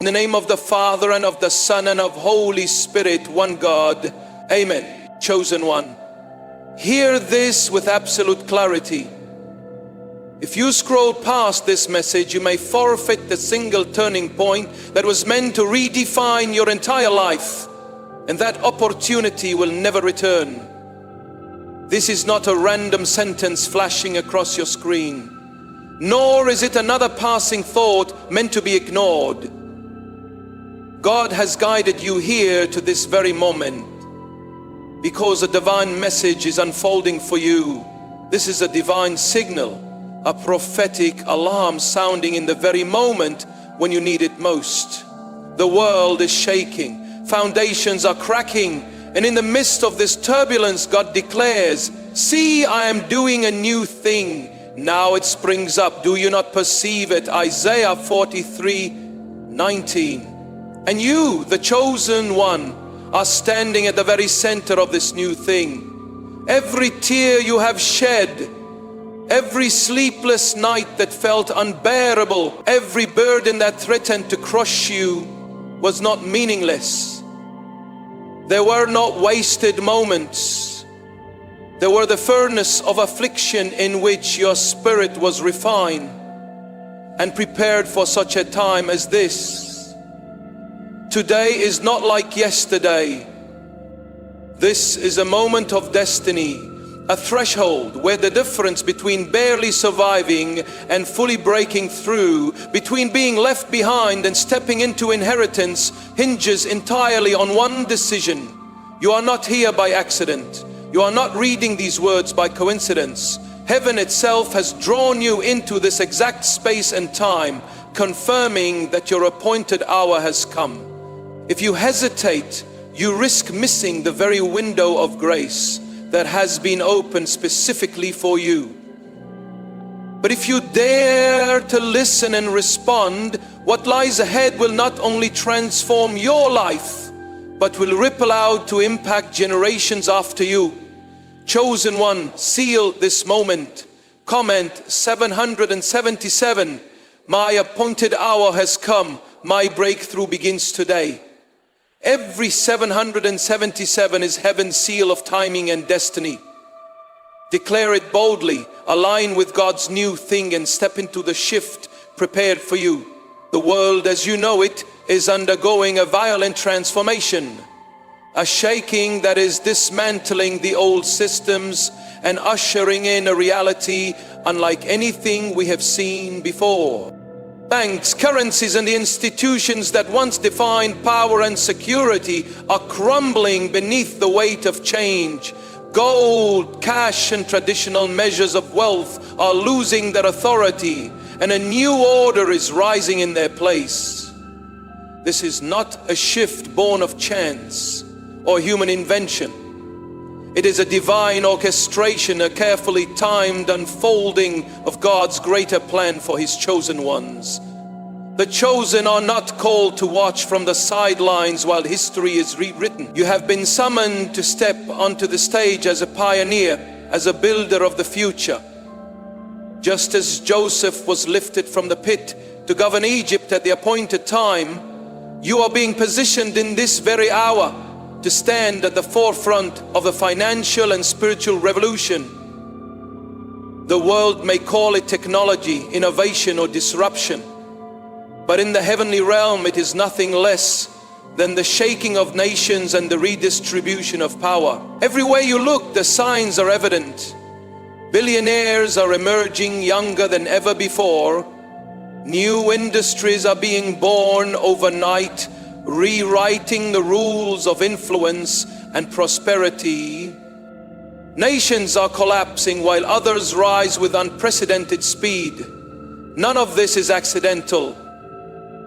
In the name of the Father, and of the Son, and of Holy Spirit, one God. Amen. Chosen one, hear this with absolute clarity. If you scroll past this message, you may forfeit the single turning point that was meant to redefine your entire life, and that opportunity will never return. This is not a random sentence flashing across your screen, nor is it another passing thought meant to be ignored. God has guided you here to this very moment because a divine message is unfolding for you. This is a divine signal, a prophetic alarm sounding in the very moment when you need it most. The world is shaking, foundations are cracking, and in the midst of this turbulence, God declares, "See, I am doing a new thing. Now it springs up. Do you not perceive it?" Isaiah 43:19. And you, the chosen one, are standing at the very center of this new thing. Every tear you have shed, every sleepless night that felt unbearable, every burden that threatened to crush you was not meaningless. There were not wasted moments. There were the furnace of affliction in which your spirit was refined and prepared for such a time as this. Today is not like yesterday. This is a moment of destiny, a threshold where the difference between barely surviving and fully breaking through, between being left behind and stepping into inheritance, hinges entirely on one decision. You are not here by accident. You are not reading these words by coincidence. Heaven itself has drawn you into this exact space and time, confirming that your appointed hour has come. If you hesitate, you risk missing the very window of grace that has been opened specifically for you. But if you dare to listen and respond, what lies ahead will not only transform your life, but will ripple out to impact generations after you. Chosen one, seal this moment. Comment 777. My appointed hour has come. My breakthrough begins today. Every 777 is heaven's seal of timing and destiny. Declare it boldly, align with God's new thing, and step into the shift prepared for you. The world as you know it is undergoing a violent transformation, a shaking that is dismantling the old systems and ushering in a reality unlike anything we have seen before. Banks, currencies, and the institutions that once defined power and security are crumbling beneath the weight of change. Gold, cash, and traditional measures of wealth are losing their authority, and a new order is rising in their place. This is not a shift born of chance or human invention. It is a divine orchestration, a carefully timed unfolding of God's greater plan for His chosen ones. The chosen are not called to watch from the sidelines while history is rewritten. You have been summoned to step onto the stage as a pioneer, as a builder of the future. Just as Joseph was lifted from the pit to govern Egypt at the appointed time, you are being positioned in this very hour to stand at the forefront of a financial and spiritual revolution. The world may call it technology, innovation, or disruption, but in the heavenly realm it is nothing less than the shaking of nations and the redistribution of power. Everywhere you look, the signs are evident. Billionaires are emerging younger than ever before. New industries are being born overnight, rewriting the rules of influence and prosperity. Nations are collapsing while others rise with unprecedented speed. None of this is accidental.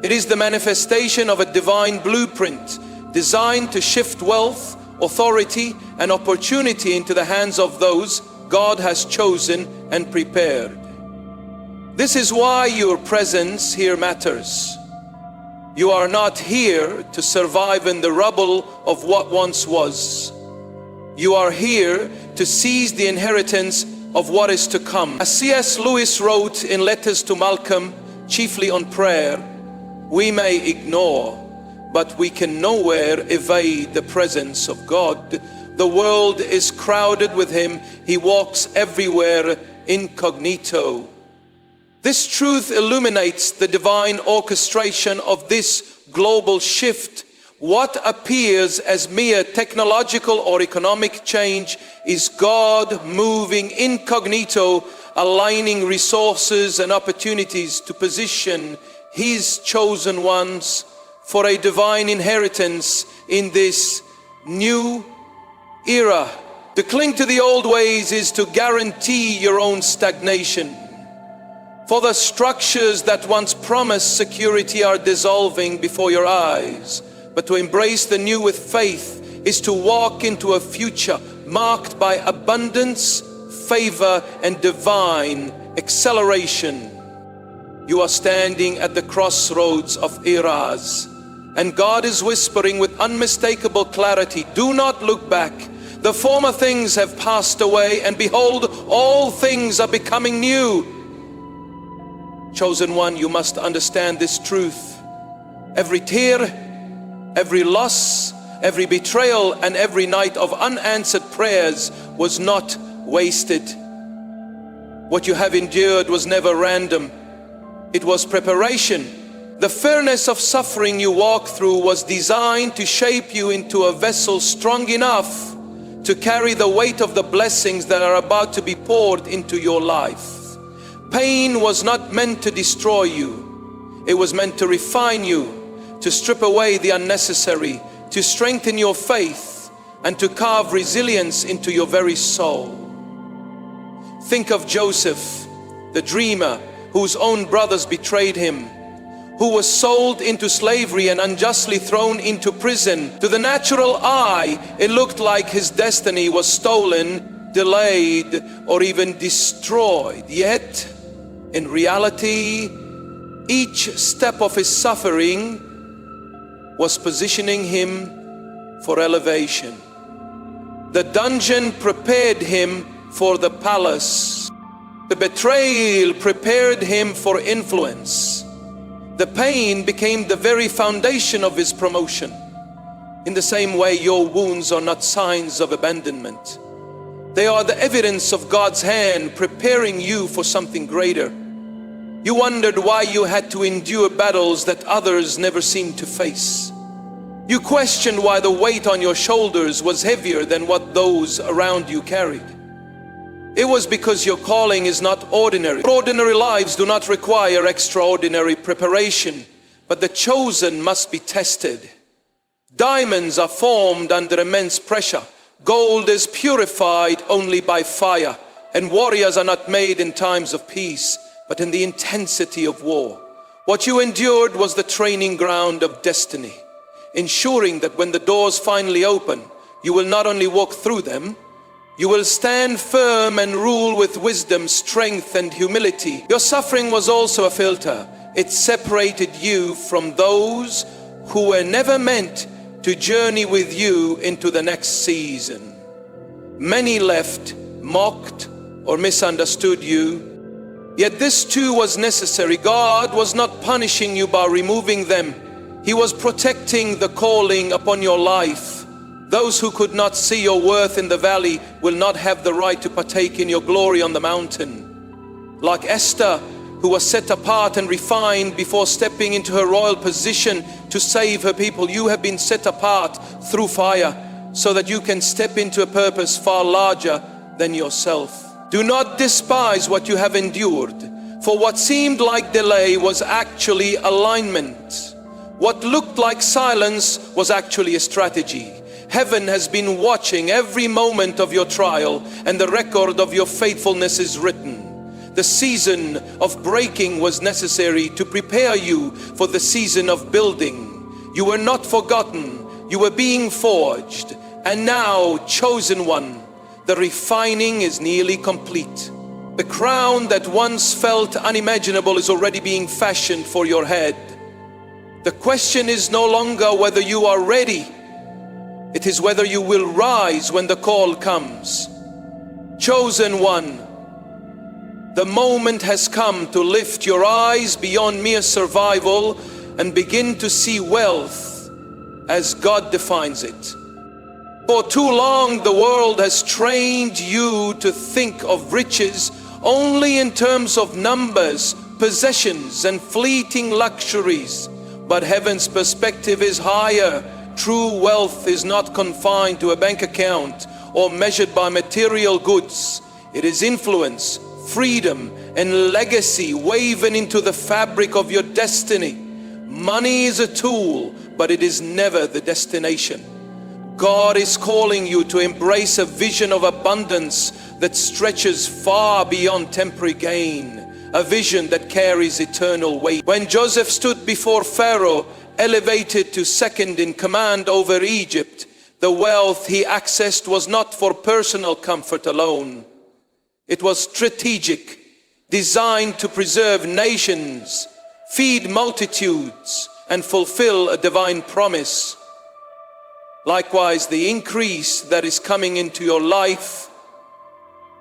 It is the manifestation of a divine blueprint designed to shift wealth, authority, and opportunity into the hands of those God has chosen and prepared. This is why your presence here matters. You are not here to survive in the rubble of what once was. You are here to seize the inheritance of what is to come. As C.S. Lewis wrote in Letters to Malcolm, chiefly on prayer, we may ignore, but we can nowhere evade the presence of God. The world is crowded with him. He walks everywhere incognito. This truth illuminates the divine orchestration of this global shift. What appears as mere technological or economic change is God moving incognito, aligning resources and opportunities to position his chosen ones for a divine inheritance in this new era. To cling to the old ways is to guarantee your own stagnation. For the structures that once promised security are dissolving before your eyes. But to embrace the new with faith is to walk into a future marked by abundance, favor, and divine acceleration. You are standing at the crossroads of eras, and God is whispering with unmistakable clarity, do not look back. The former things have passed away, and behold, all things are becoming new. Chosen one, you must understand this truth. Every tear, every loss, every betrayal, and every night of unanswered prayers was not wasted. What you have endured was never random. It was preparation. The furnace of suffering you walked through was designed to shape you into a vessel strong enough to carry the weight of the blessings that are about to be poured into your life. Pain was not meant to destroy you. It was meant to refine you, to strip away the unnecessary, to strengthen your faith, and to carve resilience into your very soul. Think of Joseph, the dreamer, whose own brothers betrayed him, who was sold into slavery and unjustly thrown into prison. To the natural eye, it looked like his destiny was stolen, delayed, or even destroyed. Yet, in reality, each step of his suffering was positioning him for elevation. The dungeon prepared him for the palace. The betrayal prepared him for influence. The pain became the very foundation of his promotion. In the same way, your wounds are not signs of abandonment. They are the evidence of God's hand preparing you for something greater. You wondered why you had to endure battles that others never seemed to face. You questioned why the weight on your shoulders was heavier than what those around you carried. It was because your calling is not ordinary. Ordinary lives do not require extraordinary preparation, but the chosen must be tested. Diamonds are formed under immense pressure. Gold is purified only by fire, and warriors are not made in times of peace, but in the intensity of war. What you endured was the training ground of destiny, ensuring that when the doors finally open, you will not only walk through them, you will stand firm and rule with wisdom, strength, and humility. Your suffering was also a filter. It separated you from those who were never meant to journey with you into the next season. Many left, mocked, or misunderstood you. Yet this too was necessary. God was not punishing you by removing them. He was protecting the calling upon your life. Those who could not see your worth in the valley will not have the right to partake in your glory on the mountain. Like Esther, who was set apart and refined before stepping into her royal position to save her people, you have been set apart through fire so that you can step into a purpose far larger than yourself. Do not despise what you have endured, for what seemed like delay was actually alignment. What looked like silence was actually a strategy. Heaven has been watching every moment of your trial, and the record of your faithfulness is written. The season of breaking was necessary to prepare you for the season of building. You were not forgotten, you were being forged, and now, chosen one, the refining is nearly complete. The crown that once felt unimaginable is already being fashioned for your head. The question is no longer whether you are ready. It is whether you will rise when the call comes. Chosen one, the moment has come to lift your eyes beyond mere survival and begin to see wealth as God defines it. For too long, the world has trained you to think of riches only in terms of numbers, possessions, and fleeting luxuries. But heaven's perspective is higher. True wealth is not confined to a bank account or measured by material goods. It is influence, freedom, and legacy woven into the fabric of your destiny. Money is a tool, but it is never the destination. God is calling you to embrace a vision of abundance that stretches far beyond temporary gain, a vision that carries eternal weight. When Joseph stood before Pharaoh, elevated to second in command over Egypt, the wealth he accessed was not for personal comfort alone. It was strategic, designed to preserve nations, feed multitudes, and fulfill a divine promise. Likewise, the increase that is coming into your life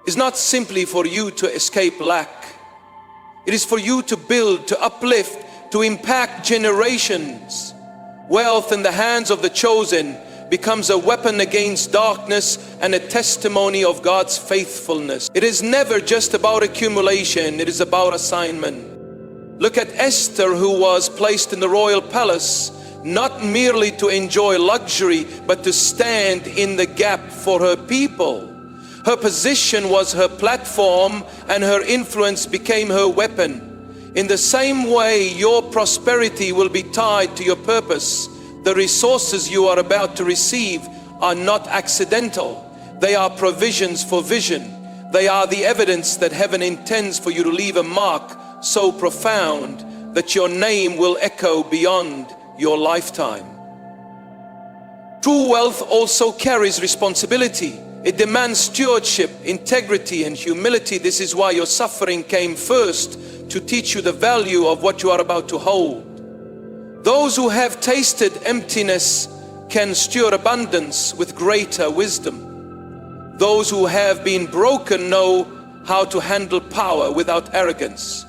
is not simply for you to escape lack. It is for you to build, to uplift, to impact generations. Wealth in the hands of the chosen becomes a weapon against darkness and a testimony of God's faithfulness. It is never just about accumulation, it is about assignment. Look at Esther, who was placed in the royal palace, not merely to enjoy luxury, but to stand in the gap for her people. Her position was her platform, and her influence became her weapon. In the same way, your prosperity will be tied to your purpose. The resources you are about to receive are not accidental. They are provisions for vision. They are the evidence that heaven intends for you to leave a mark so profound that your name will echo beyond your lifetime. True wealth also carries responsibility. It demands stewardship, integrity, and humility. This is why your suffering came first, to teach you the value of what you are about to hold. Those who have tasted emptiness can steward abundance with greater wisdom. Those who have been broken know how to handle power without arrogance.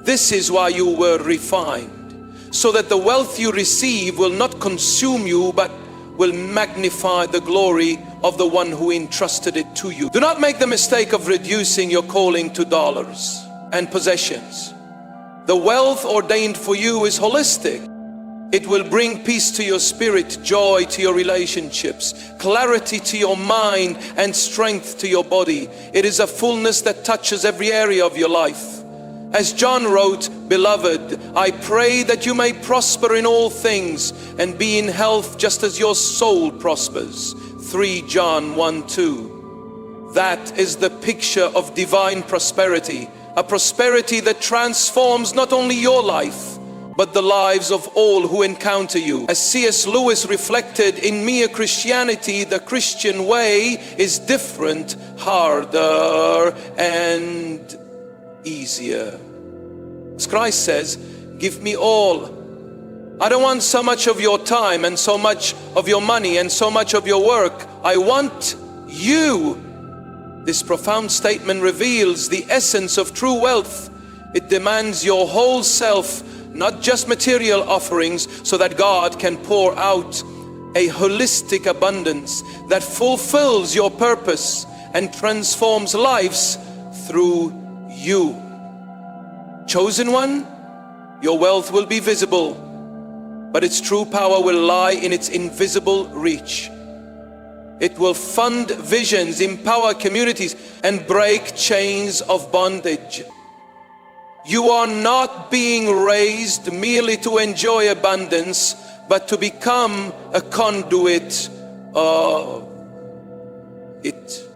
This is why you were refined, so that the wealth you receive will not consume you, but will magnify the glory of the one who entrusted it to you. Do not make the mistake of reducing your calling to dollars and possessions. The wealth ordained for you is holistic. It will bring peace to your spirit, joy to your relationships, clarity to your mind, and strength to your body. It is a fullness that touches every area of your life. As John wrote, "Beloved, I pray that you may prosper in all things and be in health just as your soul prospers." 3 John 1:2. That is the picture of divine prosperity, a prosperity that transforms not only your life, but the lives of all who encounter you. As C.S. Lewis reflected, in mere Christianity, the Christian way is different, harder, and easier. As Christ says, "Give me all. I don't want so much of your time and so much of your money and so much of your work. I want you." This profound statement reveals the essence of true wealth. It demands your whole self, not just material offerings, so that God can pour out a holistic abundance that fulfills your purpose and transforms lives through you. Chosen one, your wealth will be visible, but its true power will lie in its invisible reach. It will fund visions, empower communities, and break chains of bondage. You are not being raised merely to enjoy abundance, but to become a conduit of it.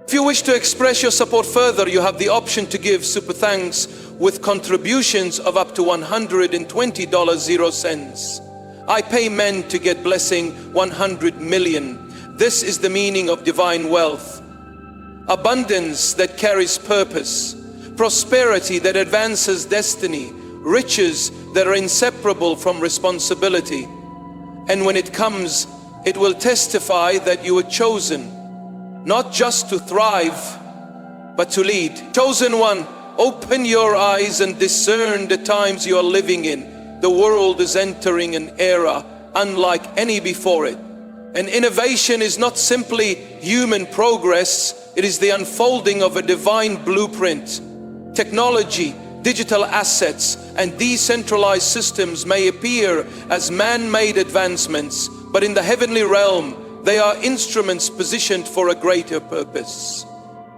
If you wish to express your support further, you have the option to give Super Thanks with contributions of up to $120.00. I pay men to get blessing 100 million. This is the meaning of divine wealth. Abundance that carries purpose. Prosperity that advances destiny. Riches that are inseparable from responsibility. And when it comes, it will testify that you were chosen, not just to thrive, but to lead. Chosen one, open your eyes and discern the times you are living in. the world is entering an era unlike any before it. And innovation is not simply human progress, it is the unfolding of a divine blueprint. Technology, digital assets, and decentralized systems may appear as man-made advancements, but in the heavenly realm, they are instruments positioned for a greater purpose.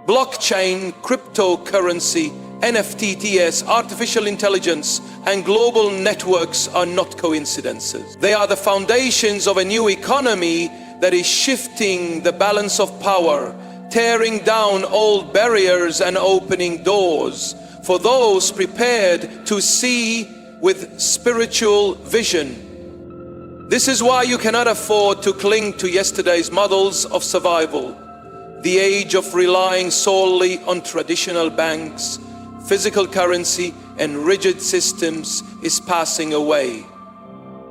Blockchain, cryptocurrency, NFTs, artificial intelligence, and global networks are not coincidences. They are the foundations of a new economy that is shifting the balance of power, tearing down old barriers and opening doors for those prepared to see with spiritual vision. This is why you cannot afford to cling to yesterday's models of survival. The age of relying solely on traditional banks, physical currency, and rigid systems is passing away.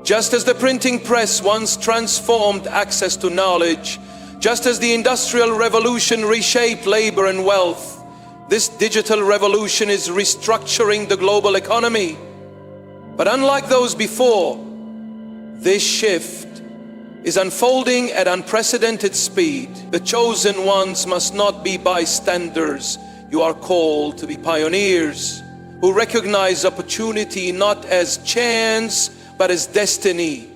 Just as the printing press once transformed access to knowledge, just as the Industrial Revolution reshaped labor and wealth, this digital revolution is restructuring the global economy. But unlike those before, this shift is unfolding at unprecedented speed. The chosen ones must not be bystanders. You are called to be pioneers who recognize opportunity not as chance, but as destiny.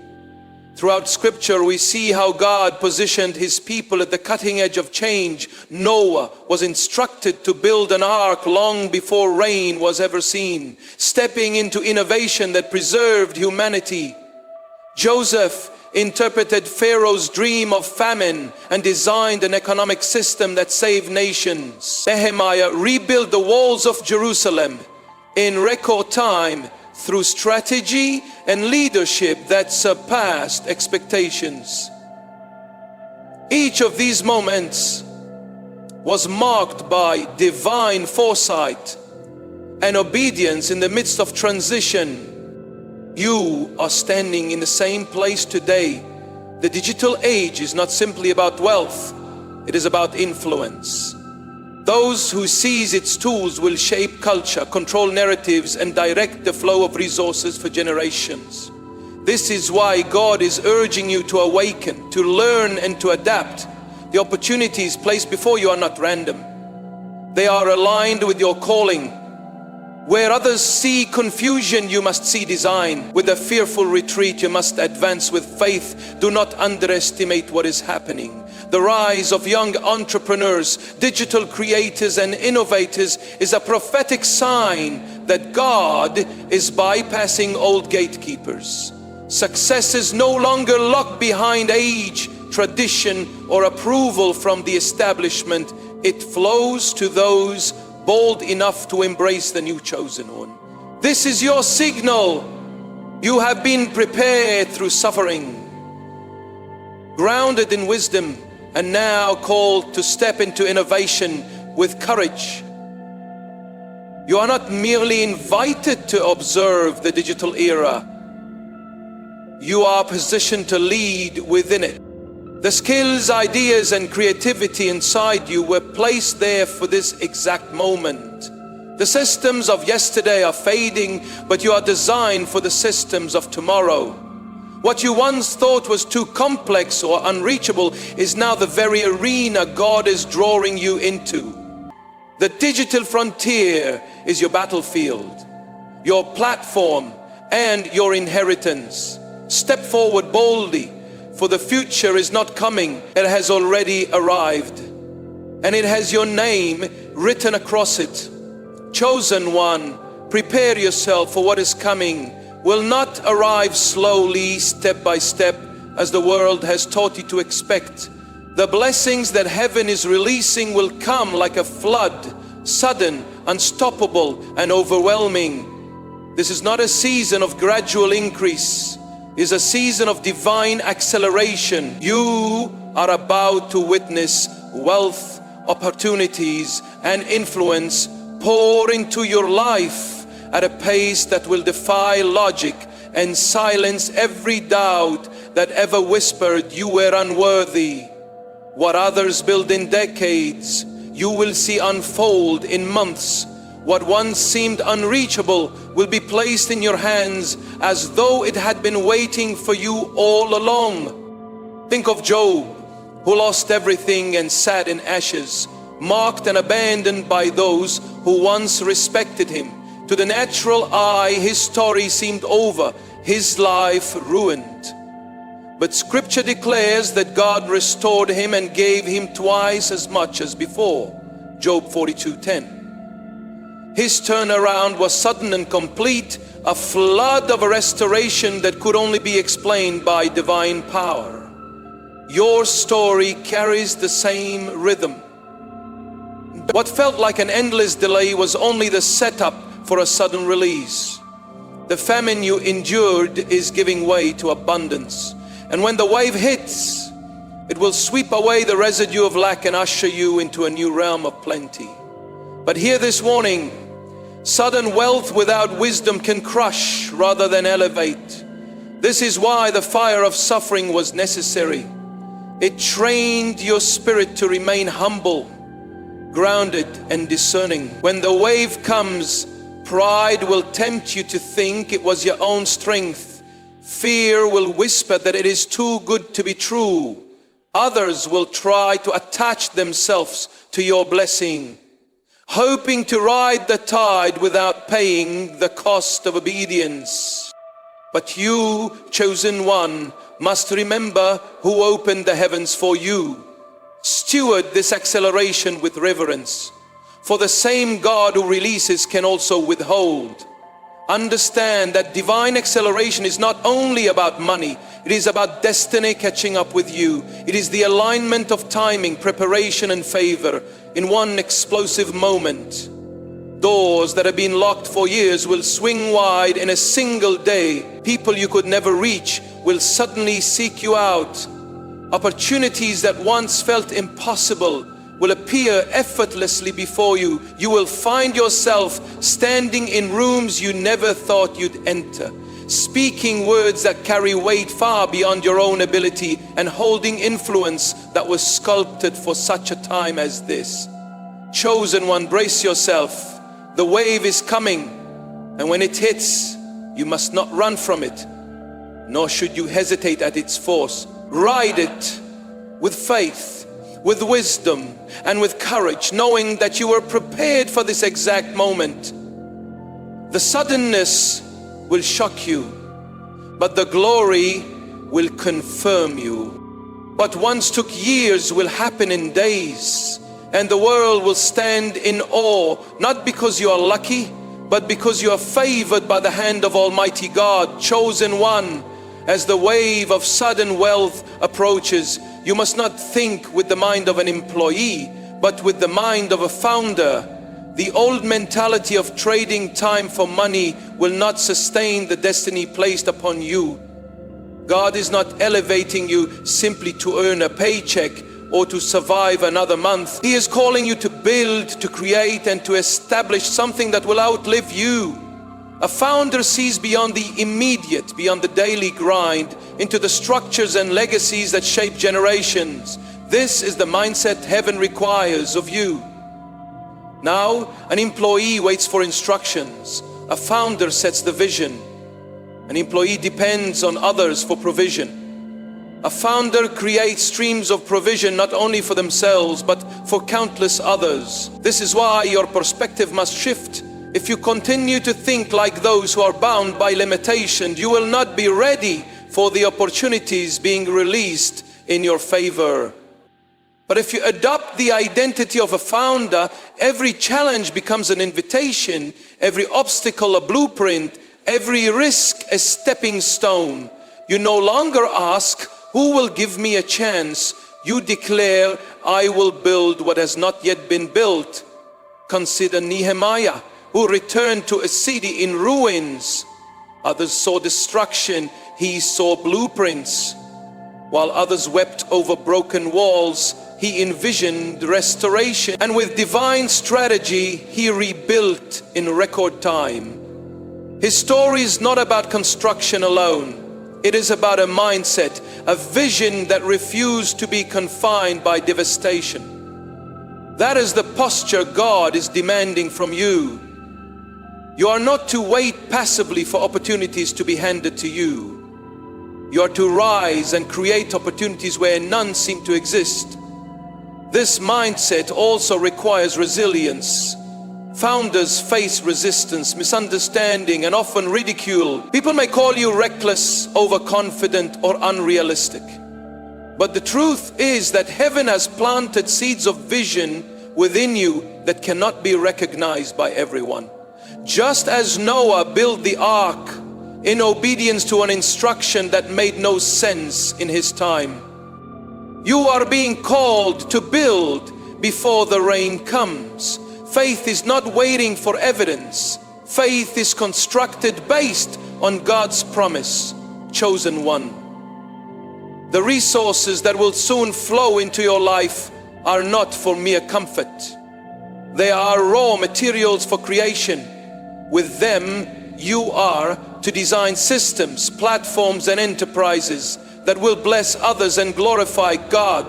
Throughout Scripture, we see how God positioned His people at the cutting edge of change. Noah was instructed to build an ark long before rain was ever seen, stepping into innovation that preserved humanity. Joseph interpreted Pharaoh's dream of famine and designed an economic system that saved nations. Nehemiah rebuilt the walls of Jerusalem in record time through strategy and leadership that surpassed expectations. Each of these moments was marked by divine foresight and obedience in the midst of transition. You are standing in the same place today. The digital age is not simply about wealth, it is about influence. Those who seize its tools will shape culture, control narratives, and direct the flow of resources for generations. This is why God is urging you to awaken, to learn and to adapt. The opportunities placed before you are not random. They are aligned with your calling. Where others see confusion, you must see design. With a fearful retreat, you must advance with faith. Do not underestimate what is happening. The rise of young entrepreneurs, digital creators, and innovators is a prophetic sign that God is bypassing old gatekeepers. Success is no longer locked behind age, tradition, or approval from the establishment. It flows to those bold enough to embrace the new chosen one. This is your signal. You have been prepared through suffering, grounded in wisdom, and now called to step into innovation with courage. You are not merely invited to observe the digital era. You are positioned to lead within it. The skills, ideas, and creativity inside you were placed there for this exact moment. The systems of yesterday are fading, but you are designed for the systems of tomorrow. What you once thought was too complex or unreachable is now the very arena God is drawing you into. The digital frontier is your battlefield, your platform, and your inheritance. Step forward boldly, for the future is not coming, it has already arrived. And it has your name written across it. Chosen one, prepare yourself for what is coming. Will not arrive slowly, step by step, as the world has taught you to expect. The blessings that heaven is releasing will come like a flood, sudden, unstoppable, and overwhelming. This is not a season of gradual increase. It is a season of divine acceleration. You are about to witness wealth, opportunities, and influence pour into your life at a pace that will defy logic and silence every doubt that ever whispered you were unworthy. What others build in decades, you will see unfold in months. What once seemed unreachable will be placed in your hands as though it had been waiting for you all along. Think of Job, who lost everything and sat in ashes, marked and abandoned by those who once respected him. To the natural eye, his story seemed over, his life ruined. But Scripture declares that God restored him and gave him twice as much as before. Job 42:10. His turnaround was sudden and complete, a flood of a restoration that could only be explained by divine power. Your story carries the same rhythm. What felt like an endless delay was only the setup for a sudden release. The famine you endured is giving way to abundance. And when the wave hits, it will sweep away the residue of lack and usher you into a new realm of plenty. But hear this warning: sudden wealth without wisdom can crush rather than elevate. This is why the fire of suffering was necessary. It trained your spirit to remain humble, grounded and discerning. When the wave comes, pride will tempt you to think it was your own strength. Fear will whisper that it is too good to be true. Others will try to attach themselves to your blessing, hoping to ride the tide without paying the cost of obedience. But you, chosen one, must remember who opened the heavens for you. Steward this acceleration with reverence, for the same God who releases can also withhold. Understand that divine acceleration is not only about money, it is about destiny catching up with you. It is the alignment of timing, preparation and favor in one explosive moment. Doors that have been locked for years will swing wide in a single day. People you could never reach will suddenly seek you out. Opportunities that once felt impossible will appear effortlessly before you. You will find yourself standing in rooms you never thought you'd enter, speaking words that carry weight far beyond your own ability, and holding influence that was sculpted for such a time as this. Chosen one, brace yourself. The wave is coming, and when it hits, you must not run from it, nor should you hesitate at its force. Ride it with faith, with wisdom, and with courage, knowing that you were prepared for this exact moment. The suddenness will shock you, but the glory will confirm you. What once took years will happen in days, and the world will stand in awe, not because you are lucky, but because you are favored by the hand of Almighty God, chosen one. As the wave of sudden wealth approaches, you must not think with the mind of an employee, but with the mind of a founder. The old mentality of trading time for money will not sustain the destiny placed upon you. God is not elevating you simply to earn a paycheck or to survive another month. He is calling you to build, to create, and to establish something that will outlive you. A founder sees beyond the immediate, beyond the daily grind, into the structures and legacies that shape generations. This is the mindset heaven requires of you. Now, an employee waits for instructions. A founder sets the vision. An employee depends on others for provision. A founder creates streams of provision not only for themselves, but for countless others. This is why your perspective must shift. If you continue to think like those who are bound by limitation, you will not be ready for the opportunities being released in your favor. But if you adopt the identity of a founder, every challenge becomes an invitation, every obstacle a blueprint, every risk a stepping stone. You no longer ask, who will give me a chance? You declare, I will build what has not yet been built. Consider Nehemiah, who returned to a city in ruins. Others saw destruction, he saw blueprints. While others wept over broken walls, he envisioned restoration. And with divine strategy, he rebuilt in record time. His story is not about construction alone. It is about a mindset, a vision that refused to be confined by devastation. That is the posture God is demanding from you. You are not to wait passively for opportunities to be handed to you. You are to rise and create opportunities where none seem to exist. This mindset also requires resilience. Founders face resistance, misunderstanding, and often ridicule. People may call you reckless, overconfident, or unrealistic. But the truth is that heaven has planted seeds of vision within you that cannot be recognized by everyone. Just as Noah built the ark in obedience to an instruction that made no sense in his time, you are being called to build before the rain comes. Faith is not waiting for evidence. Faith is constructed based on God's promise. Chosen one. The resources that will soon flow into your life are not for mere comfort. They are raw materials for creation. With them, you are to design systems, platforms, and enterprises that will bless others and glorify God.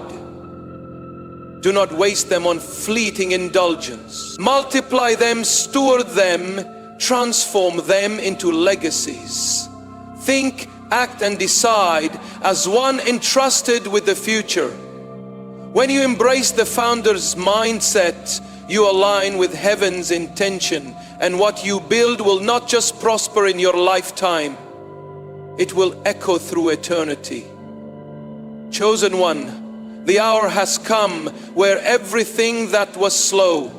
Do not waste them on fleeting indulgence. Multiply them, steward them, transform them into legacies. Think, act, and decide as one entrusted with the future. When you embrace the founder's mindset, you align with heaven's intention, and what you build will not just prosper in your lifetime, it will echo through eternity. Chosen one, the hour has come where everything that was slow,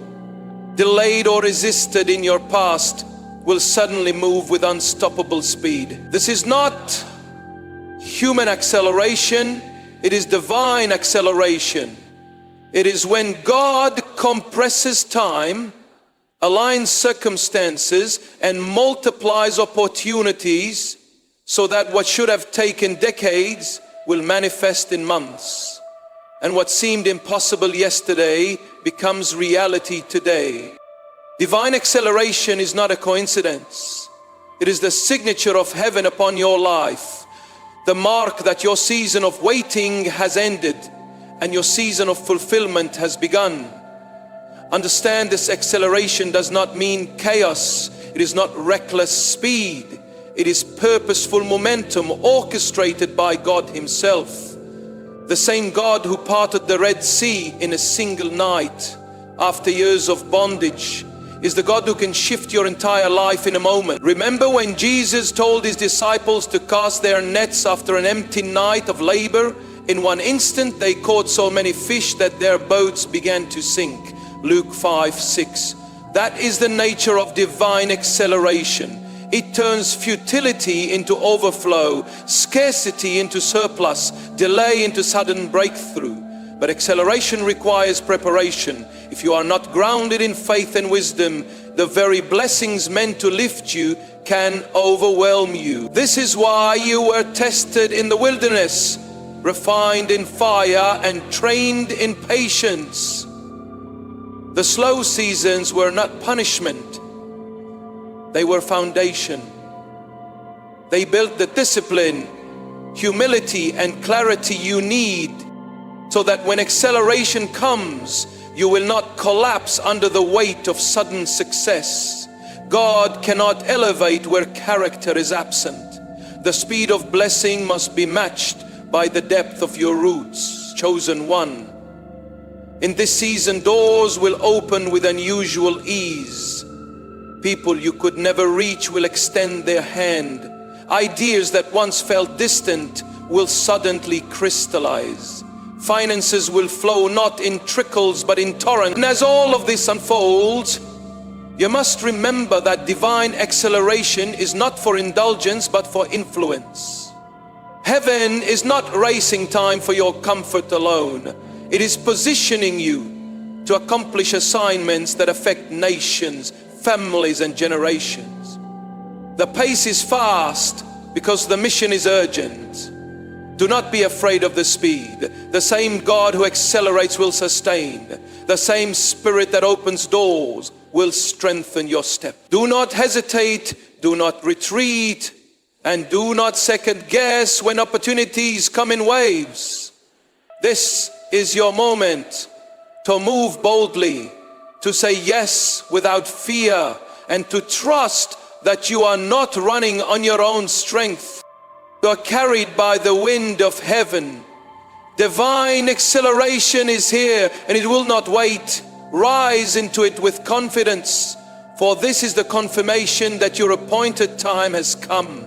delayed, or resisted in your past will suddenly move with unstoppable speed. This is not human acceleration, it is divine acceleration. It is when God compresses time, aligns circumstances, and multiplies opportunities so that what should have taken decades will manifest in months. And what seemed impossible yesterday becomes reality today. Divine acceleration is not a coincidence. It is the signature of heaven upon your life. The mark that your season of waiting has ended and your season of fulfillment has begun. Understand, this acceleration does not mean chaos. It is not reckless speed. It is purposeful momentum orchestrated by God Himself. The same God who parted the Red Sea in a single night after years of bondage is the God who can shift your entire life in a moment. Remember when Jesus told His disciples to cast their nets after an empty night of labor? In one instant they caught so many fish that their boats began to sink. Luke 5:6. That is the nature of divine acceleration. It turns futility into overflow, scarcity into surplus, delay into sudden breakthrough. But acceleration requires preparation. If you are not grounded in faith and wisdom, the very blessings meant to lift you can overwhelm you. This is why you were tested in the wilderness, refined in fire, and trained in patience. The slow seasons were not punishment. They were foundation. They built the discipline, humility, and clarity you need so that when acceleration comes, you will not collapse under the weight of sudden success. God cannot elevate where character is absent. The speed of blessing must be matched by the depth of your roots. Chosen one. In this season, doors will open with unusual ease. People you could never reach will extend their hand. Ideas that once felt distant will suddenly crystallize. Finances will flow not in trickles but in torrents. And as all of this unfolds, you must remember that divine acceleration is not for indulgence but for influence. Heaven is not racing time for your comfort alone. It is positioning you to accomplish assignments that affect nations, families, and generations. The pace is fast because the mission is urgent. Do not be afraid of the speed. The same God who accelerates will sustain. The same Spirit that opens doors will strengthen your step. Do not hesitate, do not retreat, and do not second guess when opportunities come in waves. This is your moment to move boldly, to say yes without fear, and to trust that you are not running on your own strength. You are carried by the wind of heaven. Divine acceleration is here and it will not wait. Rise into it with confidence, for this is the confirmation that your appointed time has come.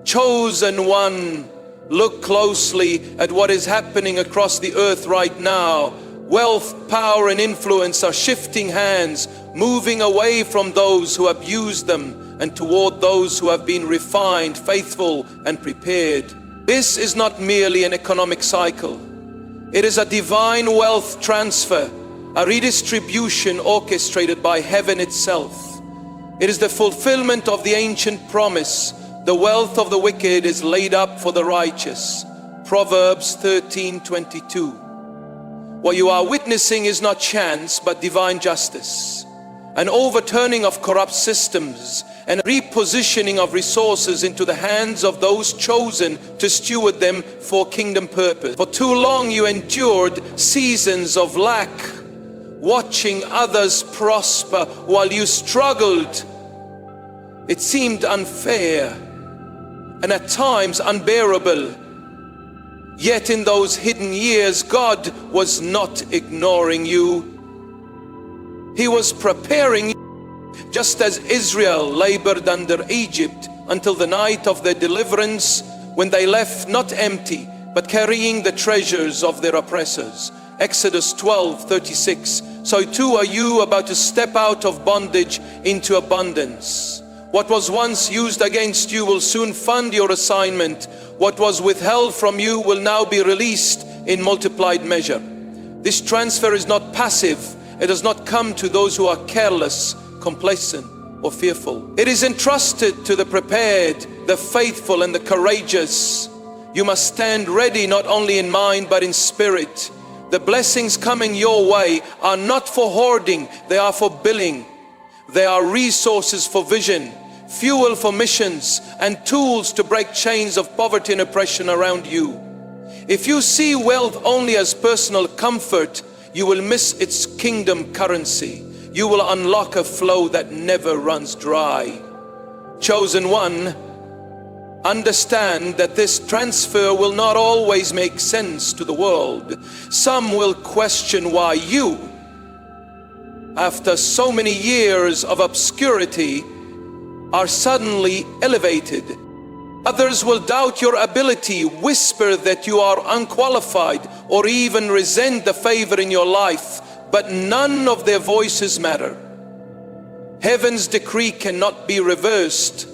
Chosen one, look closely at what is happening across the earth right now. Wealth, power, and influence are shifting hands, moving away from those who abuse them and toward those who have been refined, faithful, and prepared. This is not merely an economic cycle. It is a divine wealth transfer, a redistribution orchestrated by heaven itself. It is the fulfillment of the ancient promise. The wealth of the wicked is laid up for the righteous. Proverbs 13:22. What you are witnessing is not chance, but divine justice. An overturning of corrupt systems and repositioning of resources into the hands of those chosen to steward them for kingdom purpose. For too long you endured seasons of lack, watching others prosper while you struggled. It seemed unfair and at times unbearable. Yet in those hidden years, God was not ignoring you. He was preparing you, just as Israel labored under Egypt until the night of their deliverance, when they left not empty, but carrying the treasures of their oppressors. Exodus 12:36. So too are you about to step out of bondage into abundance. What was once used against you will soon fund your assignment. What was withheld from you will now be released in multiplied measure. This transfer is not passive. It does not come to those who are careless, complacent, or fearful. It is entrusted to the prepared, the faithful, and the courageous. You must stand ready not only in mind but in spirit. The blessings coming your way are not for hoarding, they are for billing. They are resources for vision, fuel for missions, and tools to break chains of poverty and oppression around you. If you see wealth only as personal comfort, you will miss its kingdom currency. You will unlock a flow that never runs dry. Chosen one, understand that this transfer will not always make sense to the world. Some will question why you, after so many years of obscurity, are suddenly elevated. Others will doubt your ability, whisper that you are unqualified, or even resent the favor in your life, but none of their voices matter. Heaven's decree cannot be reversed.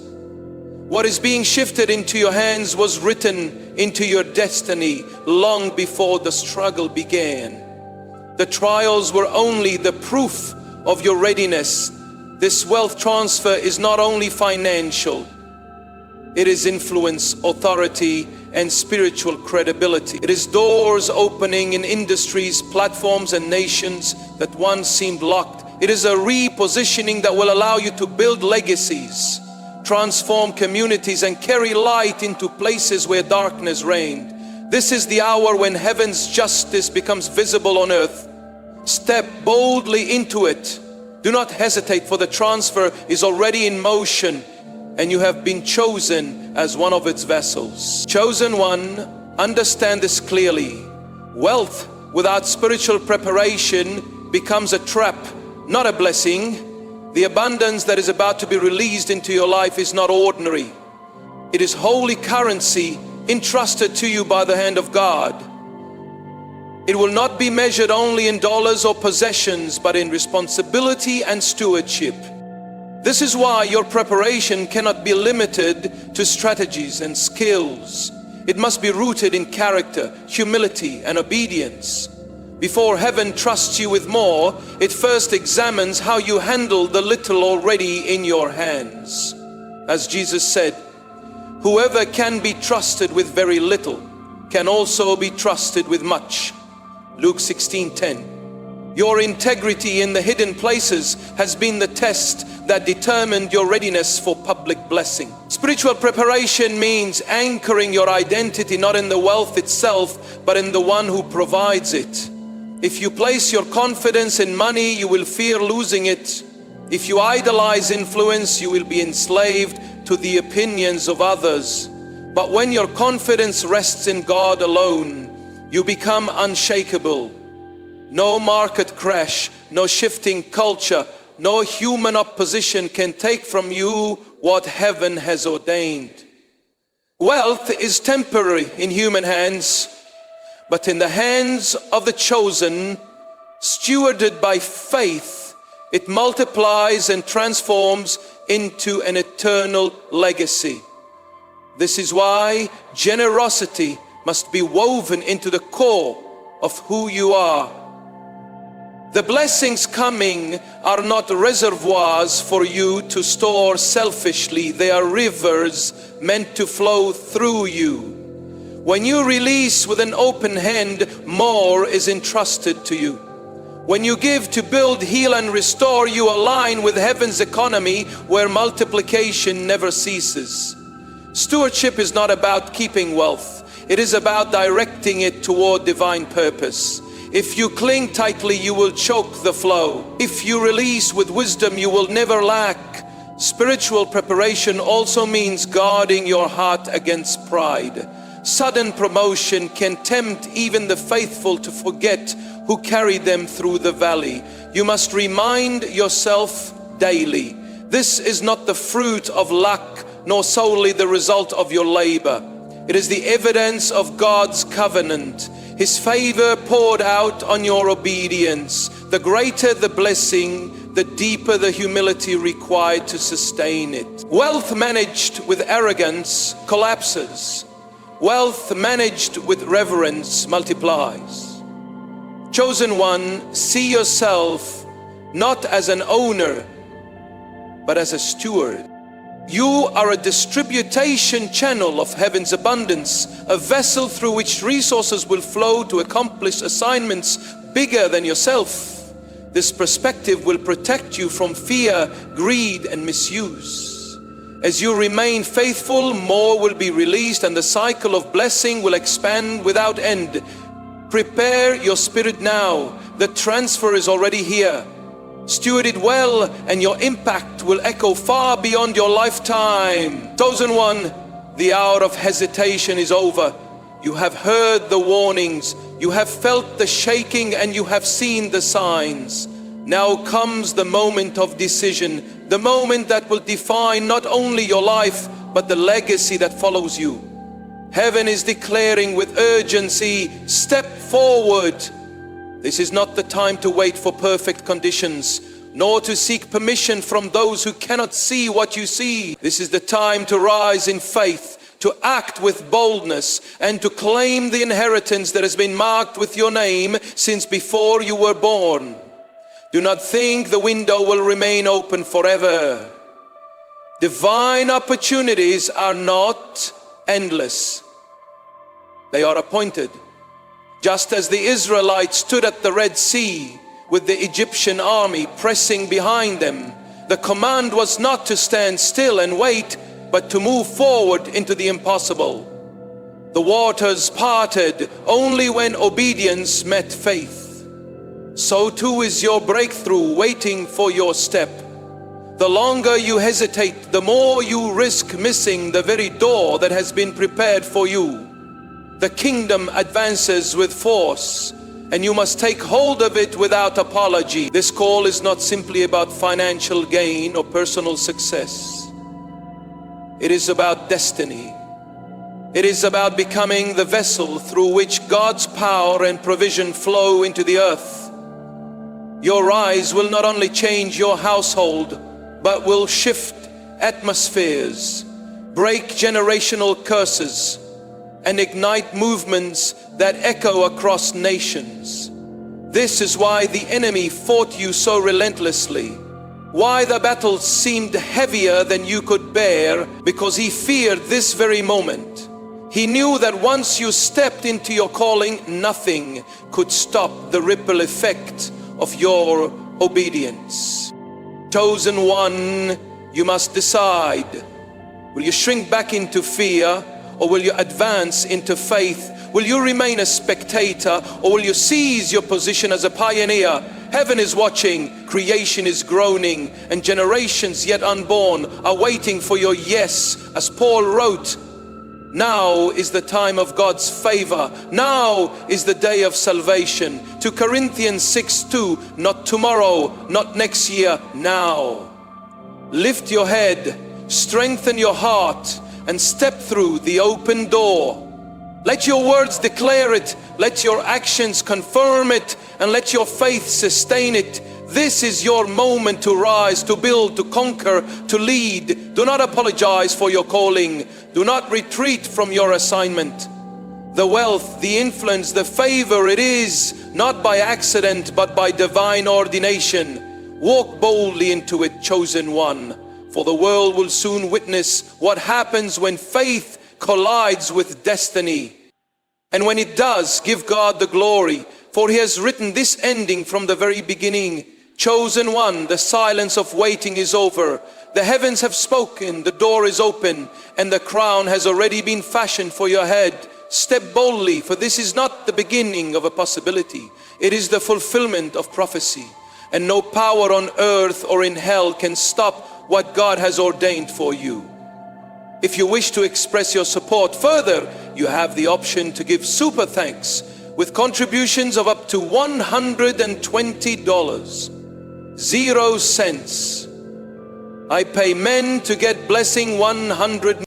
What is being shifted into your hands was written into your destiny long before the struggle began. The trials were only the proof of your readiness. This wealth transfer is not only financial, it is influence, authority, and spiritual credibility. It is doors opening in industries, platforms, and nations that once seemed locked. It is a repositioning that will allow you to build legacies, transform communities, and carry light into places where darkness reigned. This is the hour when heaven's justice becomes visible on earth. Step boldly into it. Do not hesitate, for the transfer is already in motion and you have been chosen as one of its vessels. Chosen one, understand this clearly. Wealth without spiritual preparation becomes a trap, not a blessing. The abundance that is about to be released into your life is not ordinary. It is holy currency entrusted to you by the hand of God. It will not be measured only in dollars or possessions, but in responsibility and stewardship. This is why your preparation cannot be limited to strategies and skills. It must be rooted in character, humility, and obedience. Before heaven trusts you with more, it first examines how you handle the little already in your hands. As Jesus said, whoever can be trusted with very little can also be trusted with much. Luke 16:10. Your integrity in the hidden places has been the test that determined your readiness for public blessing. Spiritual preparation means anchoring your identity not in the wealth itself, but in the one who provides it. If you place your confidence in money, you will fear losing it. If you idolize influence, you will be enslaved to the opinions of others. But when your confidence rests in God alone, you become unshakable. No market crash, no shifting culture, no human opposition can take from you what heaven has ordained. Wealth is temporary in human hands, but in the hands of the chosen, stewarded by faith, it multiplies and transforms into an eternal legacy. This is why generosity must be woven into the core of who you are. The blessings coming are not reservoirs for you to store selfishly. They are rivers meant to flow through you. When you release with an open hand, more is entrusted to you. When you give to build, heal, and restore, you align with heaven's economy where multiplication never ceases. Stewardship is not about keeping wealth. It is about directing it toward divine purpose. If you cling tightly, you will choke the flow. If you release with wisdom, you will never lack. Spiritual preparation also means guarding your heart against pride. Sudden promotion can tempt even the faithful to forget who carried them through the valley. You must remind yourself daily, this is not the fruit of luck, nor solely the result of your labor. It is the evidence of God's covenant, His favor poured out on your obedience. The greater the blessing, the deeper the humility required to sustain it. Wealth managed with arrogance collapses. Wealth managed with reverence multiplies. Chosen one, see yourself not as an owner, but as a steward. You are a distribution channel of heaven's abundance, a vessel through which resources will flow to accomplish assignments bigger than yourself. This perspective will protect you from fear, greed, and misuse. As you remain faithful, more will be released and the cycle of blessing will expand without end. Prepare your spirit now. The transfer is already here. Steward it well and your impact will echo far beyond your lifetime. Chosen one, the hour of hesitation is over. You have heard the warnings, you have felt the shaking, and you have seen the signs. Now comes the moment of decision, the moment that will define not only your life, but the legacy that follows you. Heaven is declaring with urgency, step forward. This is not the time to wait for perfect conditions, nor to seek permission from those who cannot see what you see. This is the time to rise in faith, to act with boldness, and to claim the inheritance that has been marked with your name since before you were born. Do not think the window will remain open forever. Divine opportunities are not endless. They are appointed. Just as the Israelites stood at the Red Sea with the Egyptian army pressing behind them, the command was not to stand still and wait, but to move forward into the impossible. The waters parted only when obedience met faith. So too is your breakthrough waiting for your step. The longer you hesitate, the more you risk missing the very door that has been prepared for you. The kingdom advances with force, and you must take hold of it without apology. This call is not simply about financial gain or personal success. It is about destiny. It is about becoming the vessel through which God's power and provision flow into the earth. Your rise will not only change your household, but will shift atmospheres, break generational curses, and ignite movements that echo across nations. This is why the enemy fought you so relentlessly, why the battle seemed heavier than you could bear, because he feared this very moment. He knew that once you stepped into your calling, nothing could stop the ripple effect of your obedience. Chosen one, you must decide. Will you shrink back into fear, or will you advance into faith? Will you remain a spectator, or will you seize your position as a pioneer? Heaven is watching. Creation is groaning, and generations yet unborn are waiting for your yes. As Paul wrote, now is the time of God's favor. Now is the day of salvation. To Corinthians 6:2, not tomorrow, not next year, now. Lift your head, strengthen your heart, and step through the open door. Let your words declare it, let your actions confirm it, and let your faith sustain it. This is your moment to rise, to build, to conquer, to lead. Do not apologize for your calling. Do not retreat from your assignment. The wealth, the influence, the favor, it is not by accident, but by divine ordination. Walk boldly into it, chosen one, for the world will soon witness what happens when faith collides with destiny. And when it does, give God the glory, for He has written this ending from the very beginning. Chosen one, the silence of waiting is over. The heavens have spoken, the door is open, and the crown has already been fashioned for your head. Step boldly, for this is not the beginning of a possibility. It is the fulfillment of prophecy. And no power on earth or in hell can stop what God has ordained for you. If you wish to express your support further, you have the option to give super thanks with contributions of up to $120. 0 cents. I pay men to get blessing 100